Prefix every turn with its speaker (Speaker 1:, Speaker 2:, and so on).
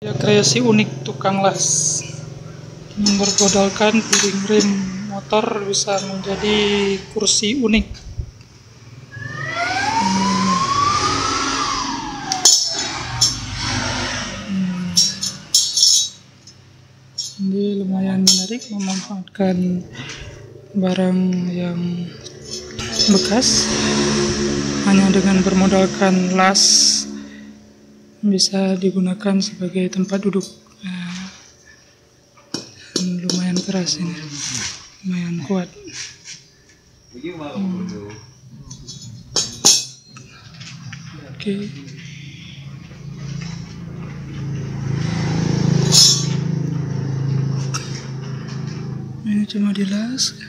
Speaker 1: Ya, kreasi unik tukang las. Bermodalkan piring rem motor bisa menjadi kursi unik. Ini lumayan menarik memanfaatkan barang yang bekas hanya dengan bermodalkan las bisa digunakan sebagai tempat duduk. Lumayan keras ini, lumayan kuat. Oke. Ini cuma dilas.